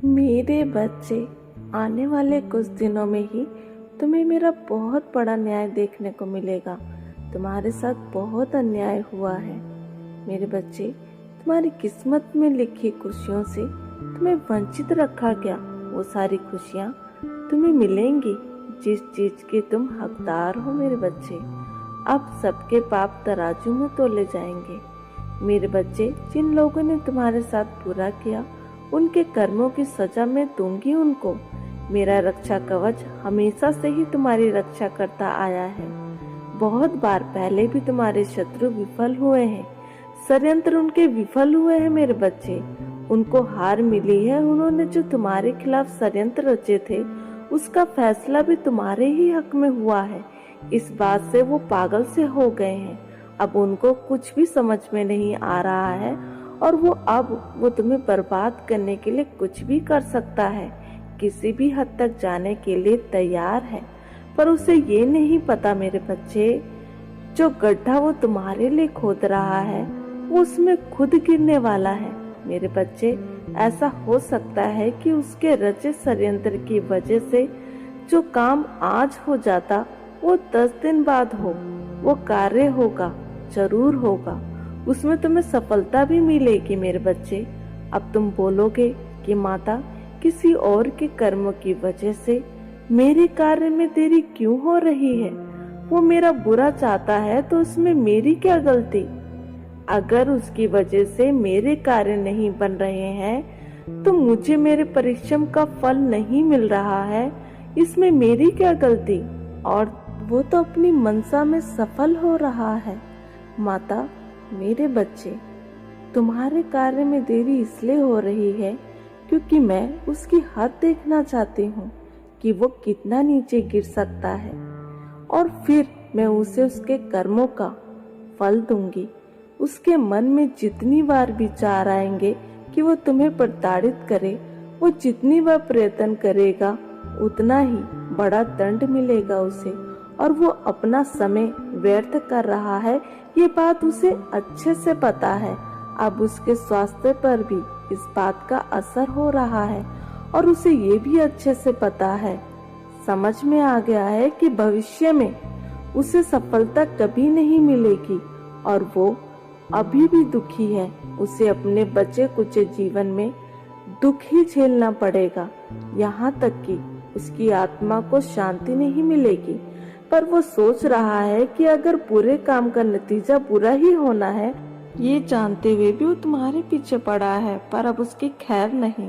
मेरे बच्चे, आने वाले कुछ दिनों में ही तुम्हें मेरा बहुत बड़ा न्याय देखने को मिलेगा। तुम्हारे साथ बहुत अन्याय हुआ है मेरे बच्चे। तुम्हारी किस्मत में लिखी खुशियों से तुम्हें वंचित रखा गया। वो सारी खुशियाँ तुम्हें मिलेंगी जिस चीज के तुम हकदार हो मेरे बच्चे। अब सबके पाप तराजू में तोले जाएंगे मेरे बच्चे। जिन लोगों ने तुम्हारे साथ बुरा किया उनके कर्मों की सजा मैं दूंगी उनको। मेरा रक्षा कवच हमेशा से ही तुम्हारी रक्षा करता आया है। बहुत बार पहले भी तुम्हारे शत्रु विफल हुए हैं, षड्यंत्र उनके विफल हुए हैं मेरे बच्चे। उनको हार मिली है। उन्होंने जो तुम्हारे खिलाफ षड्यंत्र रचे थे उसका फैसला भी तुम्हारे ही हक में हुआ है। इस बात से वो पागल से हो गए हैं। अब उनको कुछ भी समझ में नहीं आ रहा है और वो तुम्हें बर्बाद करने के लिए कुछ भी कर सकता है, किसी भी हद तक जाने के लिए तैयार है। पर उसे ये नहीं पता मेरे बच्चे, जो गड्ढा वो तुम्हारे लिए खोद रहा है वो उसमें खुद गिरने वाला है मेरे बच्चे। ऐसा हो सकता है कि उसके रचे षड्यंत्र की वजह से जो काम आज हो जाता वो 10 दिन बाद हो। वो कार्य होगा, जरूर होगा, उसमें तुम्हें सफलता भी मिलेगी मेरे बच्चे। अब तुम बोलोगे कि माता, किसी और के कर्म की वजह से मेरे कार्य में देरी क्यों हो रही है? वो मेरा बुरा चाहता है तो उसमें मेरी क्या गलती? अगर उसकी वजह से मेरे कार्य नहीं बन रहे हैं तो मुझे मेरे परिश्रम का फल नहीं मिल रहा है, इसमें मेरी क्या गलती? और वो तो अपनी मनसा में सफल हो रहा है। माता, मेरे बच्चे, तुम्हारे कार्य में देरी इसलिए हो रही है क्योंकि मैं उसकी हद देखना चाहती हूँ कि वो कितना नीचे गिर सकता है, और फिर मैं उसे उसके कर्मों का फल दूंगी। उसके मन में जितनी बार विचार आएंगे कि वो तुम्हें प्रताड़ित करे, वो जितनी बार प्रयत्न करेगा उतना ही बड़ा दंड मिलेगा उसे। और वो अपना समय व्यर्थ कर रहा है, ये बात उसे अच्छे से पता है। अब उसके स्वास्थ्य पर भी इस बात का असर हो रहा है और उसे ये भी अच्छे से पता है, समझ में आ गया है कि भविष्य में उसे सफलता कभी नहीं मिलेगी। और वो अभी भी दुखी है। उसे अपने बचे कुचे जीवन में दुख ही झेलना पड़ेगा, यहाँ तक कि उसकी आत्मा को शांति नहीं मिलेगी। पर वो सोच रहा है कि अगर बुरे काम का नतीजा बुरा ही होना है, ये जानते हुए भी वो तुम्हारे पीछे पड़ा है, पर अब उसकी खैर नहीं।